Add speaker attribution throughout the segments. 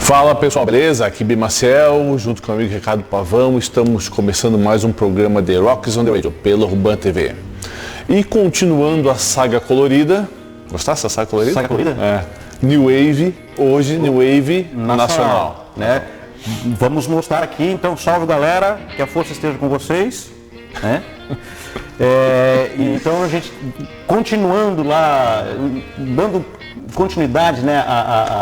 Speaker 1: Fala pessoal, beleza? Aqui Bi Maciel, junto com o amigo Ricardo Pavão, estamos começando mais um programa The Rocks on the Radio, pela Urban TV. E continuando a saga colorida, gostasse dessa saga colorida?
Speaker 2: Saga colorida?
Speaker 1: É. New Wave, hoje New Wave Nacional.
Speaker 2: Né? Vamos mostrar aqui, então, salve galera, que a força esteja com vocês. Né? Então a gente, continuando lá, dando continuidade, né,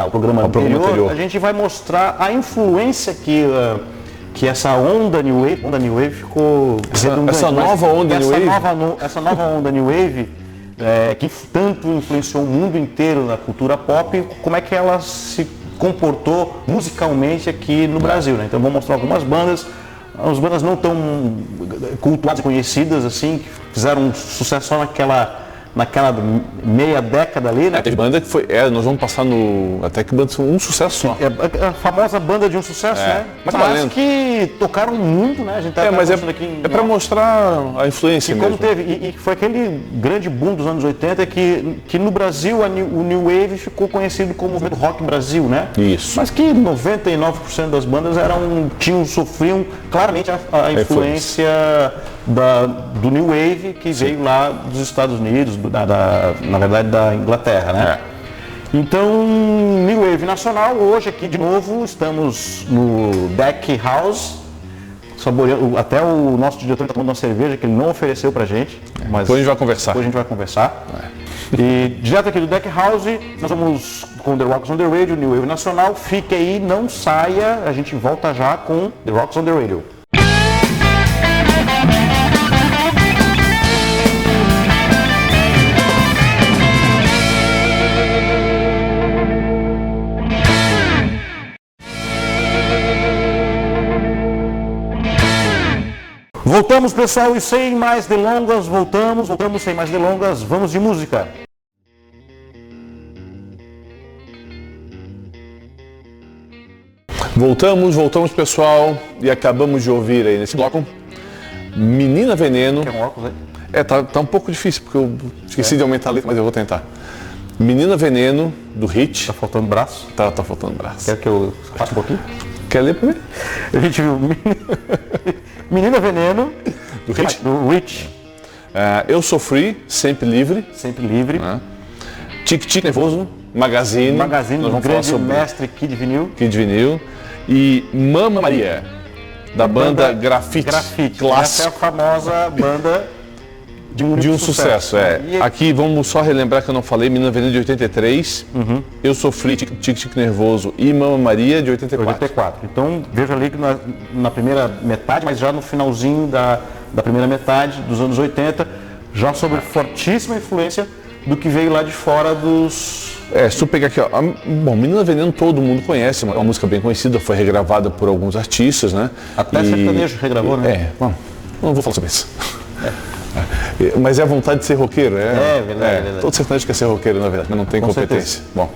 Speaker 2: ao programa anterior, a gente vai mostrar a influência que essa onda New Wave ficou redundante.
Speaker 1: Essa nova onda New Wave?
Speaker 2: Essa nova onda New Wave, que tanto influenciou o mundo inteiro na cultura pop, como é que ela se comportou musicalmente aqui no Brasil, né? Então vou mostrar algumas bandas. As bandas não tão cultuadas e conhecidas assim, que fizeram um sucesso só naquela meia década ali, né?
Speaker 1: Teve banda que foi, nós vamos passar no, até que banda um sucesso só.
Speaker 2: A famosa banda de um sucesso, né? Mas que tocaram muito, né? A gente tá
Speaker 1: mas
Speaker 2: aqui
Speaker 1: para mostrar a influência mesmo.
Speaker 2: Como teve, e foi aquele grande boom dos anos 80 que no Brasil o New Wave ficou conhecido como Rock Brasil, né?
Speaker 1: Isso.
Speaker 2: Mas que 99% das bandas sofriam claramente a influência do New Wave que veio lá dos Estados Unidos, na verdade da Inglaterra, né? Então, New Wave Nacional, hoje aqui de novo, estamos no Deck House, saboreando, até o nosso diretor está tomando uma cerveja que ele não ofereceu pra gente, mas
Speaker 1: depois a gente vai conversar.
Speaker 2: Depois a gente vai conversar. E direto aqui do Deck House, nós vamos com The Rocks on the Radio, New Wave Nacional, fique aí, não saia, a gente volta já com The Rocks on the Radio. Voltamos, pessoal, e sem mais delongas, voltamos sem mais delongas, vamos de música.
Speaker 1: Voltamos pessoal, e acabamos de ouvir aí nesse bloco Menina Veneno.
Speaker 2: Quer um óculos aí?
Speaker 1: Tá um pouco difícil, porque eu esqueci de aumentar a letra, mas eu vou tentar. Menina Veneno, do Hit.
Speaker 2: Tá faltando braço?
Speaker 1: Tá faltando braço.
Speaker 2: Quer que eu faça um pouquinho?
Speaker 1: Quer ler pra mim?
Speaker 2: A gente viu Menina Veneno, do Rich.
Speaker 1: Eu Sofri, Sempre Livre.
Speaker 2: Sempre Livre.
Speaker 1: Tic Tic Nervoso, Magazine.
Speaker 2: Do grande mestre Kid
Speaker 1: Vinil. E Mama Maria, da banda Grafite.
Speaker 2: Clássico. Essa é a famosa banda de um sucesso.
Speaker 1: Aqui vamos só relembrar que eu não falei, Menina Veneno de 83, Eu Sofri, Tic Tic Nervoso e Mama Maria de 84.
Speaker 2: Então veja ali que na primeira metade, mas já no finalzinho da primeira metade dos anos 80, já sob fortíssima influência do que veio lá de fora dos...
Speaker 1: Se tu pegar aqui, ó, bom, Menina Veneno todo mundo conhece, é uma música bem conhecida, foi regravada por alguns artistas, né?
Speaker 2: Até sertanejo regravou, né?
Speaker 1: Bom, não vou falar sobre isso. Mas é a vontade de ser roqueiro,
Speaker 2: verdade.
Speaker 1: Todo sertanejo quer ser roqueiro, na verdade, mas não tem competência.
Speaker 2: Certeza.
Speaker 1: Bom,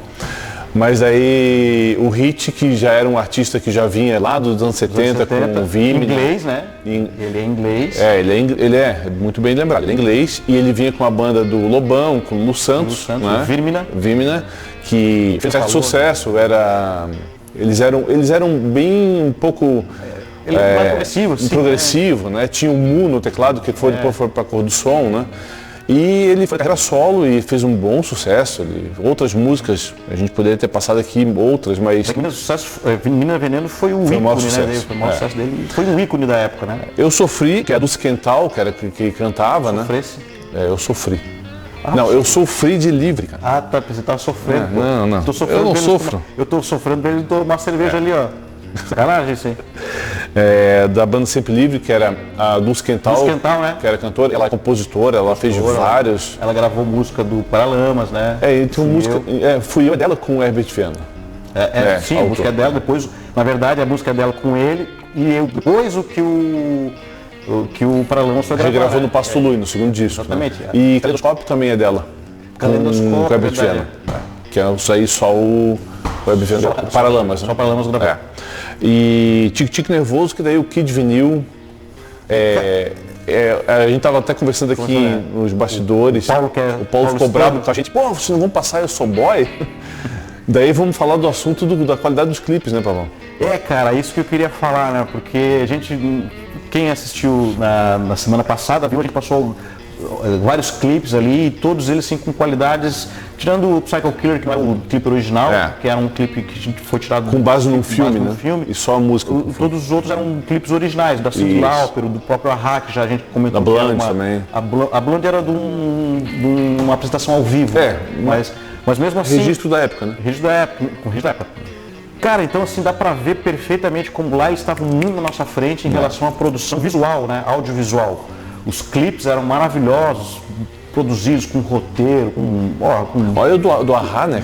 Speaker 1: mas aí o Hit, que já era um artista que já vinha lá dos anos 70 com o Vimeo.
Speaker 2: Inglês, né? Ele é inglês.
Speaker 1: Ele é muito bem lembrado, ele é inglês e ele vinha com a banda do Lobão, com o Lu Santos, né? Vimina, que fez certo sucesso, eles eram bem um pouco...
Speaker 2: Ele é mais progressivo, sim,
Speaker 1: progressivo, né? Tinha o Mu no teclado, que depois foi para a cor do som, né? E ele foi carreira solo e fez um bom sucesso. Outras músicas, a gente poderia ter passado aqui outras, mas...
Speaker 2: Menina Veneno foi o ícone, né? Foi o maior sucesso dele. Foi um ícone da época, né?
Speaker 1: Eu Sofri, que é do Squental, que era que cantava, né? Eu Sofri. Não, eu sofri de livre, cara.
Speaker 2: Tá, você tava sofrendo.
Speaker 1: Não. Eu não sofro.
Speaker 2: Eu tô sofrendo pra ele tomar cerveja ali, ó. Sacanagem isso aí.
Speaker 1: Da banda Sempre Livre, que era a Dulce Quental,
Speaker 2: né?
Speaker 1: Que era cantora, ela é compositora, ela fez vários...
Speaker 2: Ela gravou música do Paralamas, né?
Speaker 1: Então música... Fui eu dela com o Herbert Viana.
Speaker 2: Sim, a música é dela, depois, na verdade, a música é dela com ele, e depois o que o Paralamas foi gravar.
Speaker 1: Regravou no Pasto Lui, no segundo disco.
Speaker 2: Exatamente.
Speaker 1: Né? E Caleidoscópio também é dela. Com o Herbert Viana. Que é isso aí, só o Herbert Viana, o Paralamas.
Speaker 2: Só o Paralamas gravou.
Speaker 1: E Tic Tic Nervoso, que daí o Kid Vinil, a gente tava até conversando aqui nos bastidores, o Paulo ficou bravo com a gente, vocês não vão passar Eu Sou Boy? Daí vamos falar do assunto da qualidade dos clipes, né, Pavão?
Speaker 2: Cara, isso que eu queria falar, né? Porque quem assistiu na semana passada, viu, a gente passou vários clipes ali, todos eles sim com qualidades, tirando o Psycho Killer, que não era o clipe original, que era um clipe que foi tirado
Speaker 1: com base num filme, né? E só a música.
Speaker 2: Todos os outros eram clipes originais, da Cyndi Lauper, do próprio A-Ha, que já a gente comentou.
Speaker 1: Da Blonde também.
Speaker 2: A Blonde era de uma apresentação ao vivo. Mas mesmo assim...
Speaker 1: Registro da época, né?
Speaker 2: Registro da época. Cara, então assim, dá pra ver perfeitamente como lá eles estavam muito na nossa frente em relação à produção visual, né? Audiovisual. Os clipes eram maravilhosos, produzidos com roteiro,
Speaker 1: Olha o do A-Ha, né?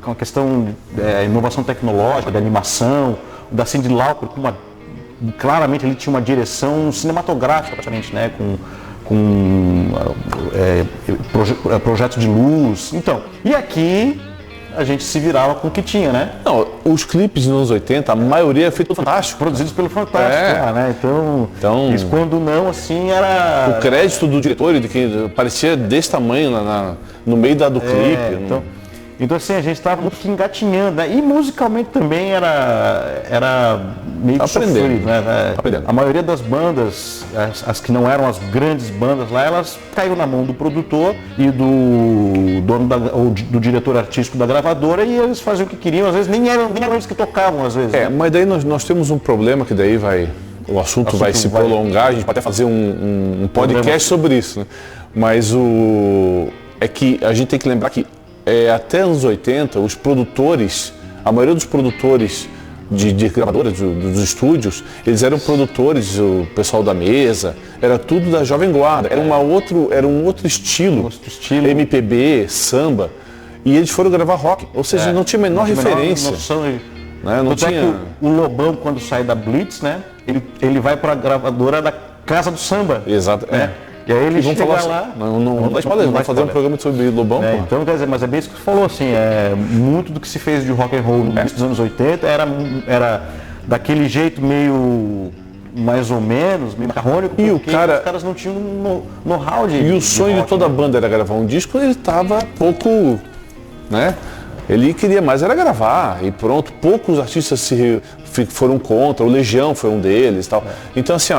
Speaker 2: Com a questão de inovação tecnológica, de animação, da Cyndi Lauper, claramente ele tinha uma direção cinematográfica, praticamente, né? Com projetos de luz. Então, e aqui a gente se virava com o que tinha, né?
Speaker 1: Não, os clipes dos anos 80, a maioria é feito pelo Fantástico.
Speaker 2: Produzidos pelo Fantástico, né? Então, isso, quando não, assim, era...
Speaker 1: O crédito do diretor, de que parecia desse tamanho no meio do clipe.
Speaker 2: Então assim, a gente estava muito engatinhando, né? E musicalmente também era meio sofrido, né? A maioria das bandas, as que não eram as grandes bandas lá, elas caíram na mão do produtor e do dono ou do diretor artístico da gravadora, e eles faziam o que queriam, às vezes nem eram eles que tocavam, às vezes.
Speaker 1: Né? Mas daí nós temos um problema que daí o assunto vai se prolongar, a gente pode até fazer um podcast sobre isso, né? Mas é que a gente tem que lembrar que até anos 80, os produtores, a maioria dos produtores de gravadoras, dos estúdios, eles eram produtores, o pessoal da mesa, era tudo da Jovem Guarda, era um outro estilo, MPB, samba, e eles foram gravar rock, ou seja, não tinha a menor referência. Não tinha...
Speaker 2: que o Lobão, quando sai da Blitz, né, ele vai para a gravadora da Casa do Samba.
Speaker 1: Exato.
Speaker 2: Né? E aí ele chega lá...
Speaker 1: Vamos fazer um programa sobre Lobão,
Speaker 2: então, quer dizer, mas é bem isso que você falou, assim, muito do que se fez de rock and roll no início dos anos 80 era daquele jeito meio mais ou menos, meio macarrônico,
Speaker 1: e
Speaker 2: os caras não tinham know-how de...
Speaker 1: E o sonho de toda a banda era gravar um disco, ele estava pouco, né? Ele queria mais era gravar e pronto. Poucos artistas foram contra, o Legião foi um deles, tal. Então assim,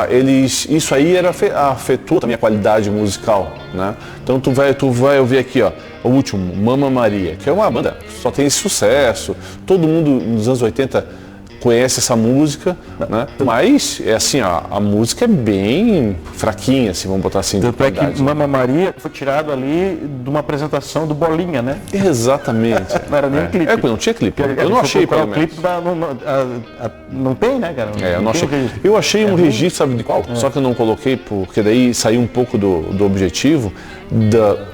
Speaker 1: isso aí afetou também a qualidade musical, né? Então tu vai ouvir aqui, o último, Mamma Maria, que é uma banda que só tem esse sucesso. Todo mundo nos anos 80 conhece essa música, né? Mas a música é bem fraquinha, assim, vamos botar assim.
Speaker 2: Tanto é que Mamma Maria foi tirado ali de uma apresentação do Bolinha, né?
Speaker 1: Exatamente.
Speaker 2: Não era nem clipe.
Speaker 1: Não tinha clipe. Eu não achei, pelo menos.
Speaker 2: Clipe não tem, né, cara?
Speaker 1: Eu não achei. Eu achei um registro, sabe de qual? Só que eu não coloquei, porque daí saiu um pouco do objetivo.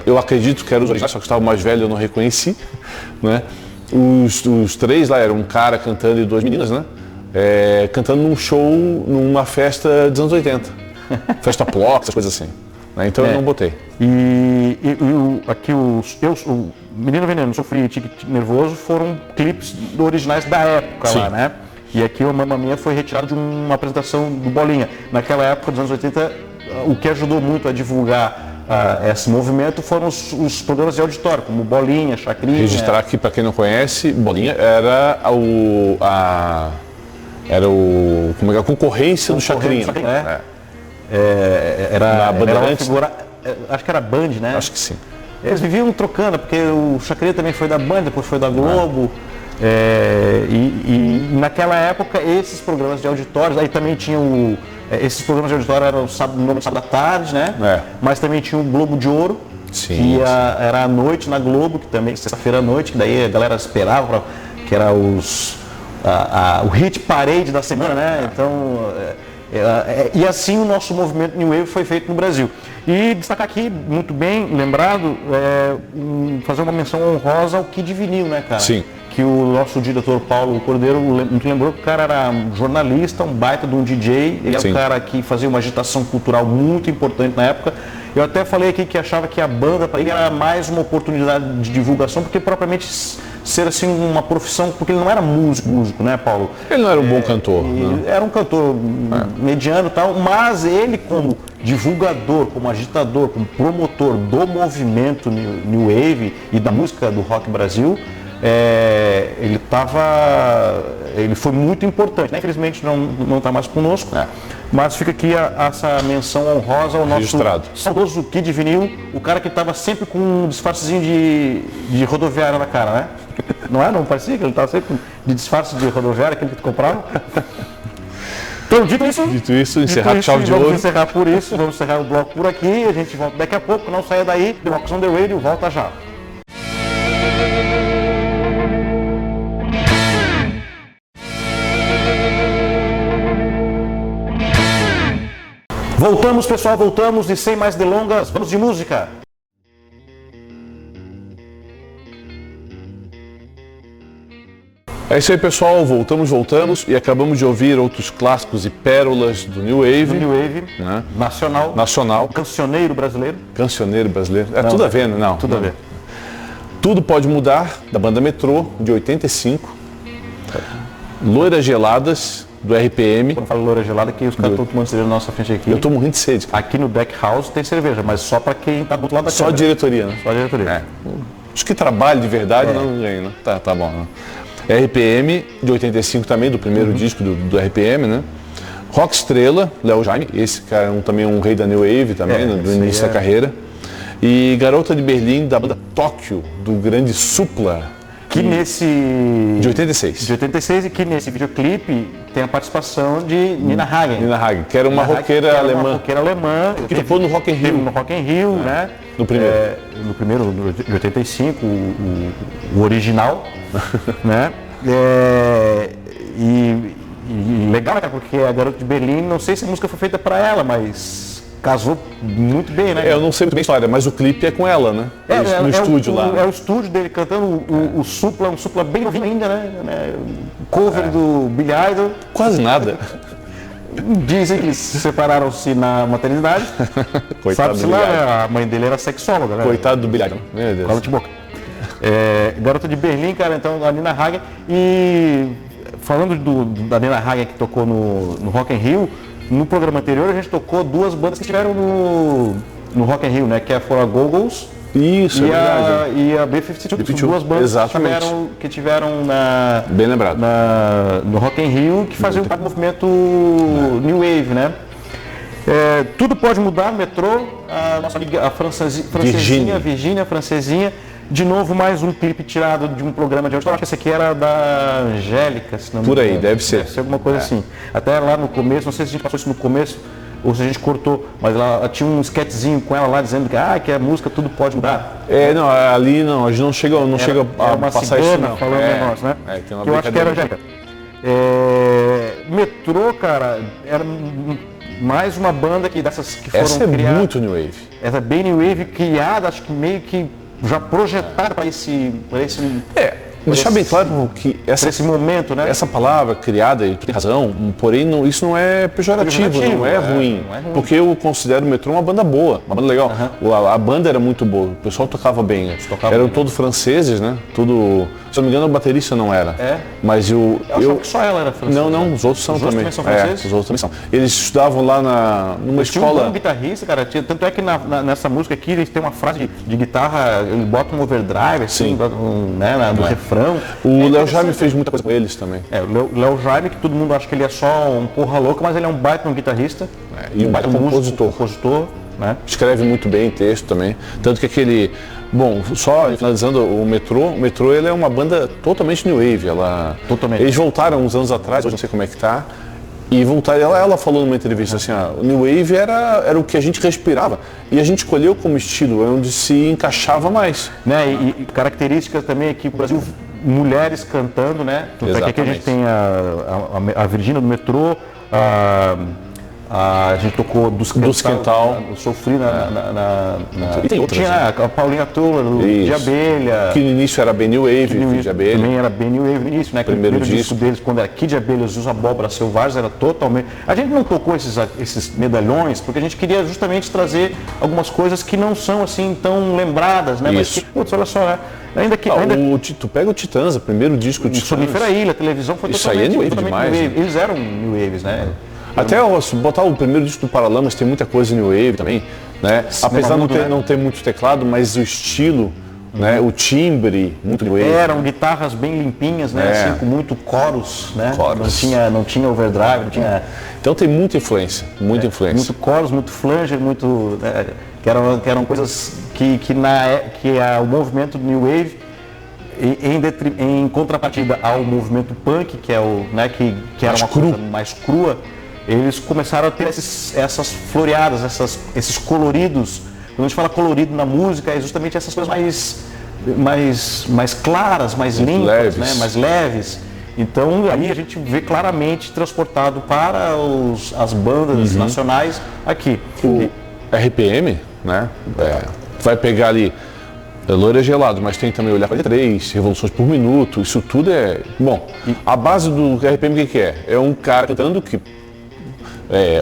Speaker 1: Eu acredito que era os originais, só que eu estava mais velho, eu não reconheci, né? Os três lá, era um cara cantando e duas meninas, né? Cantando num show, numa festa dos anos 80. Festa Ploc, essas coisas assim. Né? Então eu não botei.
Speaker 2: Aqui o Menino Veneno, Sofri e Tique Nervoso foram clipes originais da época. Sim. Lá, né? E aqui o Mamma Mia foi retirado de uma apresentação do Bolinha. Naquela época dos anos 80, o que ajudou muito a divulgar esse movimento foram os programas de auditório, como Bolinha, Chacrinha.
Speaker 1: Registrar aqui, para quem não conhece, Bolinha era a concorrência do Chacrinha.
Speaker 2: Era uma figura, acho que era Band, né?
Speaker 1: Acho que sim.
Speaker 2: Eles viviam trocando, porque o Chacrinha também foi da Band, depois foi da Globo. E naquela época, esses programas de auditórios, aí também tinham esses programas de auditório eram no sábado à tarde, né? Mas também tinha o Globo de Ouro, que era à noite na Globo, que também, sexta-feira à noite, que daí a galera esperava, que era o hit parade da semana, né? Então, e assim o nosso movimento New Wave foi feito no Brasil. E destacar aqui, muito bem lembrado, fazer uma menção honrosa ao Kid Vinil, né, cara?
Speaker 1: Sim.
Speaker 2: Que o nosso diretor Paulo Cordeiro muito lembrou que o cara era um jornalista, um baita de um DJ, ele é um cara que fazia uma agitação cultural muito importante na época. Eu até falei aqui que achava que a banda para ele era mais uma oportunidade de divulgação, porque propriamente ser assim uma profissão, porque ele não era músico, né, Paulo?
Speaker 1: Ele não era um bom cantor.
Speaker 2: Ele era um cantor mediano e tal, mas ele como divulgador, como agitador, como promotor do movimento New Wave e da música do Rock Brasil, ele foi muito importante, né? Infelizmente não está mais conosco, mas fica aqui essa menção honrosa ao nosso saudoso Kid Vinil, o cara que estava sempre com um disfarcezinho de rodoviária na cara, né? Não parecia que ele estava sempre de disfarce de rodoviária, aquele que tu comprava? Então, dito isso,
Speaker 1: encerrar o chave de ouro.
Speaker 2: Vamos encerrar por isso, vamos encerrar o bloco por aqui, a gente volta daqui a pouco, não saia daí, The Rocks on the Radio, volta já. Voltamos, pessoal, voltamos e sem mais delongas, vamos de música.
Speaker 1: É isso aí, pessoal, voltamos e acabamos de ouvir outros clássicos e pérolas do New Wave.
Speaker 2: Né?
Speaker 1: Nacional.
Speaker 2: Cancioneiro brasileiro.
Speaker 1: Tudo a ver, né? Não.
Speaker 2: Tudo a ver.
Speaker 1: Tudo Pode Mudar, da banda Metrô, de 85. Loiras Geladas, do RPM.
Speaker 2: Quando falo loira gelada, que os caras estão tomando cerveja na nossa frente aqui.
Speaker 1: Eu tô morrendo de sede.
Speaker 2: Aqui no Deck House tem cerveja, mas só para quem tá do outro lado da câmera.
Speaker 1: Só diretoria, né?
Speaker 2: Só diretoria.
Speaker 1: Os que trabalham de verdade não ganham, né? Tá bom. Né? RPM, de 85 também, do primeiro disco do RPM, né? Rock Estrela, Léo Jaime, esse cara também um rei da New Wave também, do início da carreira. E Garota de Berlim, da banda Tóquio, do grande Supla.
Speaker 2: Que nesse...
Speaker 1: De 86.
Speaker 2: De 86 e que nesse videoclipe tem a participação de Nina Hagen.
Speaker 1: Nina Hagen, que era uma roqueira alemã.
Speaker 2: Uma roqueira alemã.
Speaker 1: Que tocou no Rock in Rio.
Speaker 2: No Rock in Rio, né?
Speaker 1: No primeiro.
Speaker 2: No primeiro, de 85, o original, né? E legal, né, porque a Garota de Berlim, não sei se a música foi feita para ela, mas casou muito bem, né?
Speaker 1: Eu não sei muito bem a história, mas o clipe é com ela, né? No estúdio lá.
Speaker 2: É o estúdio dele cantando um Supla bem novinho ainda, né? Cover do Billy Idol.
Speaker 1: Quase nada.
Speaker 2: Dizem que se separaram-se na maternidade.
Speaker 1: Coitado do
Speaker 2: Billy Idol. A mãe dele era sexóloga, né?
Speaker 1: Coitado do Billy Idol. Meu Deus.
Speaker 2: Fala de boca. Garota de Berlim, cara, então a Nina Hagen. E falando da Nina Hagen que tocou no Rock in Rio, no programa anterior a gente tocou duas bandas que estiveram no Rock in Rio, né? Que foram a Go-Go's e a B-52. São duas bandas que tiveram
Speaker 1: bem lembrado.
Speaker 2: No Rock in Rio, que faziam parte do movimento New Wave, né? Tudo Pode Mudar, Metrô, a nossa amiga Virgínia, francesinha. De novo, mais um clipe tirado de um programa de auditório. Acho que esse aqui era da Angélica, se não me engano.
Speaker 1: Por aí, deve ser.
Speaker 2: Deve ser alguma coisa assim. Até lá no começo, não sei se a gente passou isso no começo ou se a gente cortou, mas ela tinha um sketchzinho com ela lá dizendo que a música Tudo Pode Mudar.
Speaker 1: Não, ali não, a gente não chega a passar isso não.
Speaker 2: Falando negócio, né?
Speaker 1: Tem uma
Speaker 2: que eu acho que era Angélica. Metrô, cara, era mais uma banda dessas que foram
Speaker 1: criadas.
Speaker 2: Essa é
Speaker 1: muito New Wave.
Speaker 2: Essa é bem New Wave, criada, acho que meio que já projetada para esse
Speaker 1: deixar bem claro que
Speaker 2: esse momento, né?
Speaker 1: Essa palavra criada, e tem razão, porém isso não é pejorativo, não é ruim. Porque eu considero o Metrô uma banda boa, uma banda legal. A banda era muito boa, o pessoal tocava bem. Eram todos franceses, né? Tudo. Se eu não me engano, o baterista não era. Mas eu
Speaker 2: acho que só ela era francesa.
Speaker 1: Não, os outros são também.
Speaker 2: São franceses?
Speaker 1: Os outros também são. Eles estudavam lá numa escola.
Speaker 2: Tinha um guitarrista, cara. Tanto é que nessa música aqui eles têm uma frase de guitarra, ele bota um overdrive, assim, do refrão.
Speaker 1: O Léo Jaime fez muita coisa com eles também.
Speaker 2: O Léo Jaime, que todo mundo acha que ele é só um porra louca, mas ele é um baita guitarrista.
Speaker 1: E um baita
Speaker 2: compositor. Né?
Speaker 1: Escreve muito bem texto também. Tanto que aquele. Bom, só finalizando o Metrô ele é uma banda totalmente New Wave.
Speaker 2: Totalmente.
Speaker 1: Eles voltaram uns anos atrás, hoje não sei como é que tá. E voltaram, ela falou numa entrevista assim, o New Wave era o que a gente respirava. E a gente escolheu como estilo, onde se encaixava mais.
Speaker 2: Né? E características também aqui no Brasil, mulheres cantando, né? Tanto é que aqui a gente tem a Virgínia do Metrô, a gente tocou dos Quental, eu sofri
Speaker 1: E tem outras.
Speaker 2: Tinha a Paulinha Toller, de Abelha.
Speaker 1: Que no início era bem New Wave, de Abelha.
Speaker 2: Também era bem New Wave no início, né?
Speaker 1: Primeiro disco
Speaker 2: deles, quando era Kid Abelhas e os Abóboras Selvagens, era totalmente... A gente não tocou esses medalhões, porque a gente queria justamente trazer algumas coisas que não são assim tão lembradas, né?
Speaker 1: Isso.
Speaker 2: Mas que, putz, olha só, né?
Speaker 1: Tu pega o Titãs, o primeiro disco do Titãs.
Speaker 2: Sonífera Ilha, a televisão foi
Speaker 1: isso aí é New Wave demais.
Speaker 2: New Wave. Eles eram New Waves, né?
Speaker 1: Até se botar o primeiro disco do Paralamas, tem muita coisa New Wave também, né? Apesar de não ter muito teclado, mas o estilo, né? O timbre, muito New Wave.
Speaker 2: Eram guitarras bem limpinhas, né? Assim, com muito chorus, né?
Speaker 1: Chorus.
Speaker 2: Não tinha overdrive, não tinha...
Speaker 1: Então tem muita influência, muita influência.
Speaker 2: Muito chorus, muito flanger, muito... que eram coisas que o movimento do New Wave, em contrapartida ao movimento punk, que é o, né, que era uma coisa mais crua, eles começaram a ter essas floreadas, esses coloridos. Quando a gente fala colorido na música, é justamente essas coisas mais claras, mais limpas, leves. Né, mais leves. Então aí a gente vê claramente transportado para as bandas nacionais aqui.
Speaker 1: O RPM, né? Vai pegar ali Loira Gelado, mas tem também Olhar 43, Revoluções por Minuto, isso tudo é... Bom, a base do RPM o que é? É um cara cantando que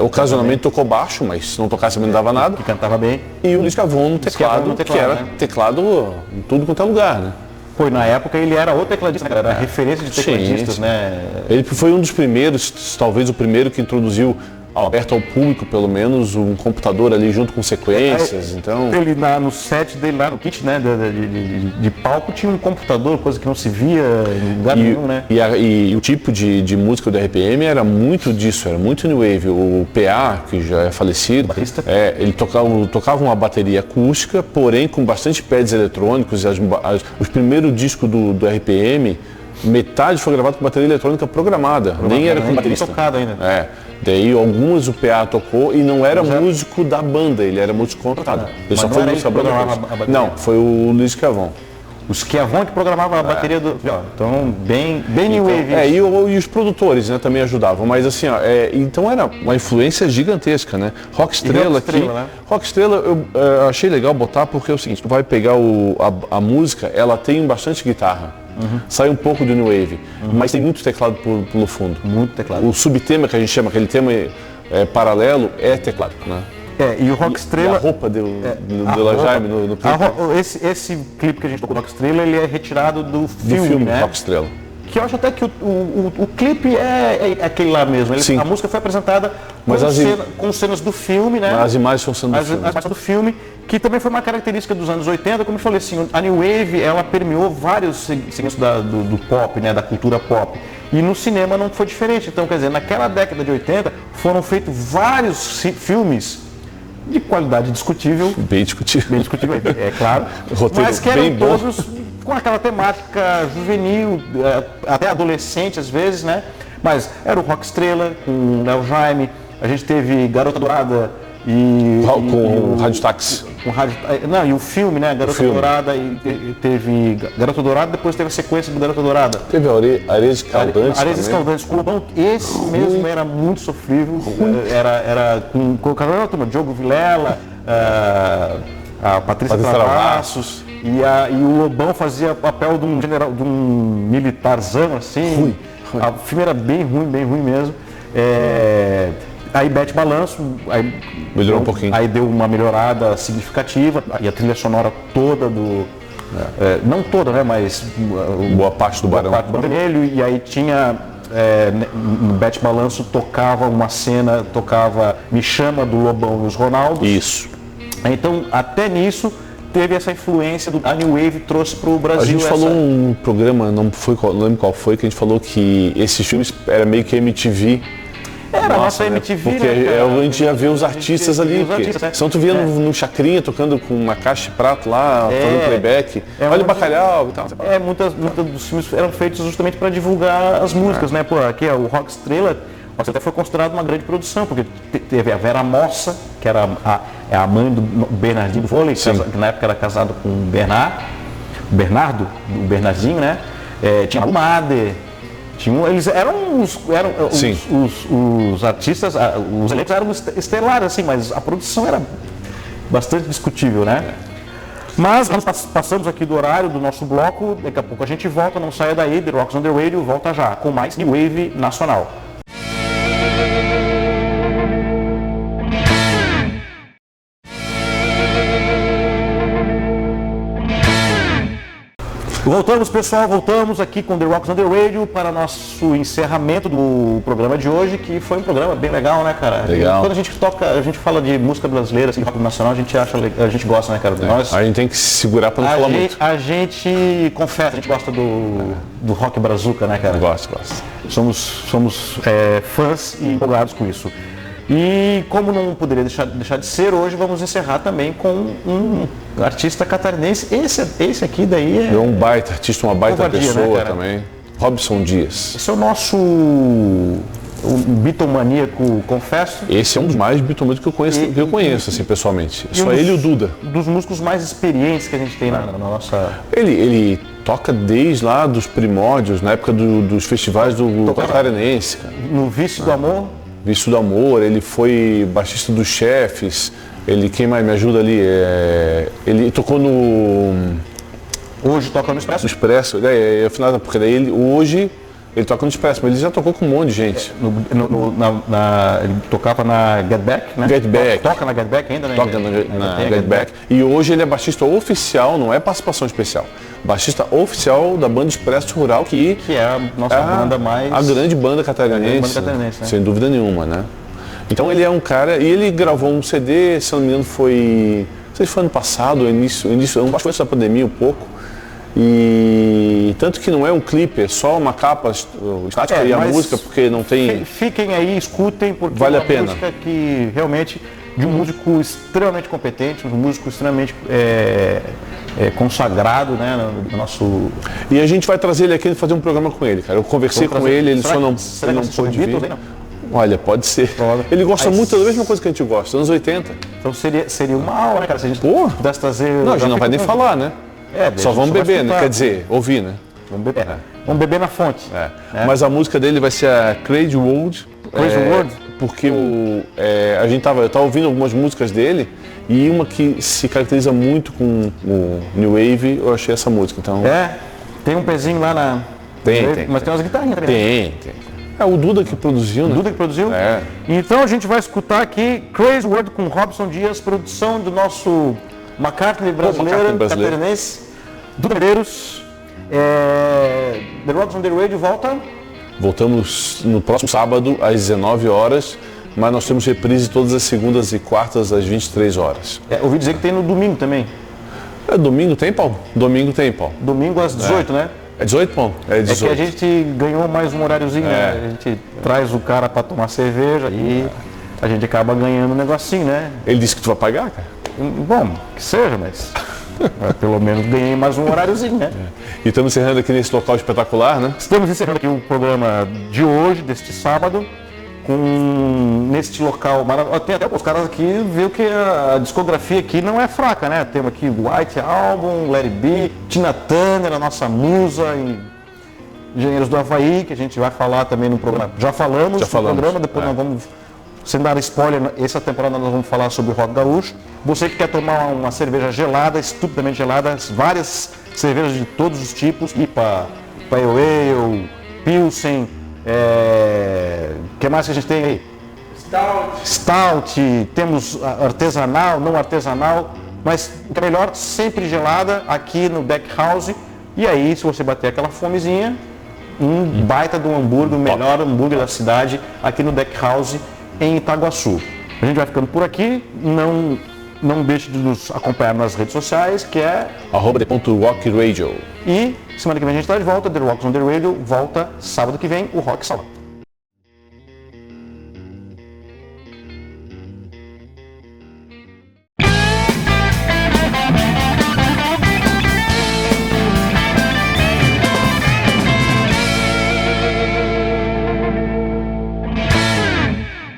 Speaker 1: ocasionalmente tocou baixo, mas se não tocasse também não dava nada.
Speaker 2: Que cantava bem.
Speaker 1: E o Luiz Cavon no teclado, que era teclado em tudo quanto é lugar, né?
Speaker 2: Pô, na época ele era o tecladista, né? Era referência de tecladistas, sim. Né?
Speaker 1: Ele foi um dos primeiros, talvez o primeiro que introduziu aberto ao público, pelo menos, um computador ali junto com sequências, então...
Speaker 2: Ele no set dele, lá no kit, né, de palco, tinha um computador, coisa que não se via em lugar nenhum, né?
Speaker 1: E o tipo de música do RPM era muito disso, era muito New Wave. O PA, que já é falecido, ele tocava uma bateria acústica, porém com bastante pads eletrônicos, os primeiros discos do RPM, metade foi gravado com bateria eletrônica programada, nem era com baterista.
Speaker 2: Tocado ainda.
Speaker 1: Daí algumas o PA tocou e não era músico da banda, ele era músico contratado. Ele só foi músico da banda. Não, foi o Luiz Cavon.
Speaker 2: O Schiavone que programava a bateria do... Então, bem New Wave.
Speaker 1: E os produtores, né, também ajudavam, mas assim, então era uma influência gigantesca, né? Rock Estrela aqui. Né? Rock Estrela eu achei legal botar porque é o seguinte, tu vai pegar a música, ela tem bastante guitarra. Sai um pouco do New Wave, mas tem muito teclado pelo fundo.
Speaker 2: Muito teclado.
Speaker 1: O subtema que a gente chama, aquele tema paralelo, é teclado, né?
Speaker 2: E o Rock Estrela...
Speaker 1: E a roupa do Jaime no
Speaker 2: clipe. Esse clipe que a gente tocou do Rock Estrela, ele é retirado do filme, né?
Speaker 1: Rock Estrela.
Speaker 2: Que eu acho até que o clipe é aquele lá mesmo. A música foi apresentada com cenas do filme, né?
Speaker 1: As imagens são cenas do filme.
Speaker 2: As imagens do filme, que também foi uma característica dos anos 80, como eu falei assim, a New Wave, ela permeou vários segmentos do pop, né? Da cultura pop. E no cinema não foi diferente. Então, quer dizer, naquela década de 80, foram feitos vários filmes de qualidade discutível.
Speaker 1: Bem discutível.
Speaker 2: É claro. Mas que eram todos com aquela temática juvenil, até adolescente às vezes, né? Mas era o Rock Estrela, com o Léo Jaime, a gente teve Garota Dourada
Speaker 1: com o Rádio Táxi.
Speaker 2: E o filme, né? Garota Dourada, e teve Garota Dourada, depois teve a sequência do Garota Dourada.
Speaker 1: Teve Areias Escaldantes.
Speaker 2: Areias Escaldantes, Clubão, esse mesmo era muito sofrível. Era com a turma, Diogo Vilela, a Patrícia Travassos. E o Lobão fazia papel de um general, de um militarzão assim. O filme era bem ruim mesmo. Aí Bete Balanço,
Speaker 1: melhorou um pouquinho.
Speaker 2: Aí deu uma melhorada significativa, e a trilha sonora toda não toda, né, mas
Speaker 1: boa parte do Barão
Speaker 2: Vermelho, e aí tinha no Bete Balanço tocava uma cena, Me Chama do Lobão e os Ronaldos.
Speaker 1: Isso.
Speaker 2: Então até nisso teve essa influência a New Wave trouxe para o Brasil.
Speaker 1: A gente falou um programa, não lembro qual foi, que a gente falou que esses filmes era meio que MTV.
Speaker 2: Era a nossa MTV,
Speaker 1: porque a gente já vê os artistas ali. Senão tu via no Chacrinha tocando com uma caixa de prato lá, fazendo playback. Olha o Bacalhau e tal.
Speaker 2: Muitos dos filmes eram feitos justamente para divulgar as músicas, né? Pô, aqui o Rock Estrela até foi considerado uma grande produção, porque teve a Vera Mossa, que era a mãe do Bernardinho do Vôlei, que na época era casado com o Bernardo, o Bernardinho, né? Tinha o Mader. Eles eram os artistas, os elencos eram estelares, assim, mas a produção era bastante discutível, né? Mas nós passamos aqui do horário do nosso bloco, daqui a pouco a gente volta, não saia daí, The Rocks on the Radio volta já, com mais New Wave nacional. Voltamos, pessoal, voltamos aqui com The Rocks on the Radio para nosso encerramento do programa de hoje, que foi um programa bem legal, né, cara?
Speaker 1: Legal.
Speaker 2: Quando a gente fala de música brasileira, assim, rock nacional, a gente gosta, né, cara? Nós,
Speaker 1: a gente tem que se segurar para não falar muito.
Speaker 2: A gente confessa, a gente gosta do rock brazuca, né, cara?
Speaker 1: Gosto.
Speaker 2: Somos fãs e empolgados com isso. E como não poderia deixar de ser, hoje vamos encerrar também com um artista catarinense. Esse aqui daí
Speaker 1: é um baita artista, uma baita pessoa, né, também. Robson Dias.
Speaker 2: Esse é o nosso bitomaníaco, confesso.
Speaker 1: Esse é um dos mais bitomaníacos que eu conheço, assim, pessoalmente. Só ele e o Duda.
Speaker 2: Dos músicos mais experientes que a gente tem na nossa...
Speaker 1: Ele toca desde lá dos primórdios, na época dos festivais do Catarinense. Cara.
Speaker 2: No Vício do Amor.
Speaker 1: Vício do Amor, ele foi baixista dos Chefes, quem mais me ajuda ali? Ele tocou no...
Speaker 2: Hoje toca no Expresso?
Speaker 1: No Expresso, afinal, porque daí hoje ele toca no Expresso, mas ele já tocou com um monte de gente.
Speaker 2: Ele tocava na Get Back, né?
Speaker 1: Get Back.
Speaker 2: Toca na Get Back ainda, né?
Speaker 1: Toca na Get Back. E hoje ele é baixista oficial, não é participação especial. Baixista oficial da banda Expresso Rural, que
Speaker 2: é a nossa banda mais...
Speaker 1: A grande banda catarinense,
Speaker 2: né?
Speaker 1: Sem dúvida nenhuma, né? Então ele é um cara, e ele gravou um CD, se não me engano foi, não sei se foi ano passado, início, acho que foi antes da pandemia um pouco, e tanto que não é um clipe, é só uma capa estática e a música, porque não tem...
Speaker 2: Fiquem aí, escutem, porque
Speaker 1: vale
Speaker 2: é uma
Speaker 1: a pena.
Speaker 2: Música que realmente, de um músico extremamente competente, um músico extremamente consagrado, né, no nosso...
Speaker 1: E a gente vai trazer ele aqui e fazer um programa com ele, cara. Eu conversei com ele só não pôde vir. Olha, pode ser. Ele gosta muito da mesma coisa que a gente gosta, anos 80.
Speaker 2: Então seria uma aula, né, cara, se a gente pudesse trazer...
Speaker 1: Não, a gente não vai nem falar, né? Só vamos beber, né? Quer dizer, ouvir, né?
Speaker 2: Vamos beber. Vamos beber na fonte.
Speaker 1: Mas a música dele vai ser a Crazy World. Porque eu tava ouvindo algumas músicas dele e uma que se caracteriza muito com o New Wave, eu achei essa música. Então...
Speaker 2: tem um pezinho lá na...
Speaker 1: Tem.
Speaker 2: Mas tem umas guitarrinhas também.
Speaker 1: Tem. É o Duda que produziu, né?
Speaker 2: O Duda que produziu? Então a gente vai escutar aqui Crazy World com Robson Dias, produção do nosso McCartney brasileiro, catarinense, Duda Medeiros. The Rocks on the Radio volta?
Speaker 1: Voltamos no próximo sábado às 19 horas, mas nós temos reprise todas as segundas e quartas às 23 horas.
Speaker 2: Ouvi dizer que tem no domingo também.
Speaker 1: Domingo tem, Paulo? Domingo tem, Paulo.
Speaker 2: Domingo às 18, né?
Speaker 1: É 18, Paulo? É 18.
Speaker 2: É que a gente ganhou mais um horáriozinho, né? A gente traz o cara para tomar cerveja e a gente acaba ganhando um negocinho, né?
Speaker 1: Ele disse que tu vai pagar, cara?
Speaker 2: Bom, que seja, mas pelo menos ganhei mais um horáriozinho, né?
Speaker 1: E estamos encerrando aqui nesse local espetacular, né?
Speaker 2: Estamos encerrando aqui o programa de hoje, deste sábado, neste local maravilhoso. Tem até os caras aqui, viu que a discografia aqui não é fraca, né? Temos aqui White Album, Let It Be, Tina Turner, a nossa musa, Engenheiros do Havaí, que a gente vai falar também no programa. Já falamos no programa, depois nós vamos, sem dar spoiler, essa temporada nós vamos falar sobre o rock gaúcho. Você que quer tomar uma cerveja gelada, estupidamente gelada, várias cervejas de todos os tipos, IPA, Pale Ale, Pilsen, que mais que a gente tem aí? Stout, temos artesanal, não artesanal, mas o que é melhor, sempre gelada aqui no Deck House. E aí, se você bater aquela fomezinha, um baita de um hambúrguer, o melhor hambúrguer da cidade, aqui no Deck House, em Itaguaçu. A gente vai ficando por aqui, não deixe de nos acompanhar nas redes sociais, que é
Speaker 1: @TheRocksRadio.
Speaker 2: E semana que vem a gente está de volta, The Rocks on the Radio, volta sábado que vem, o Rock Sala.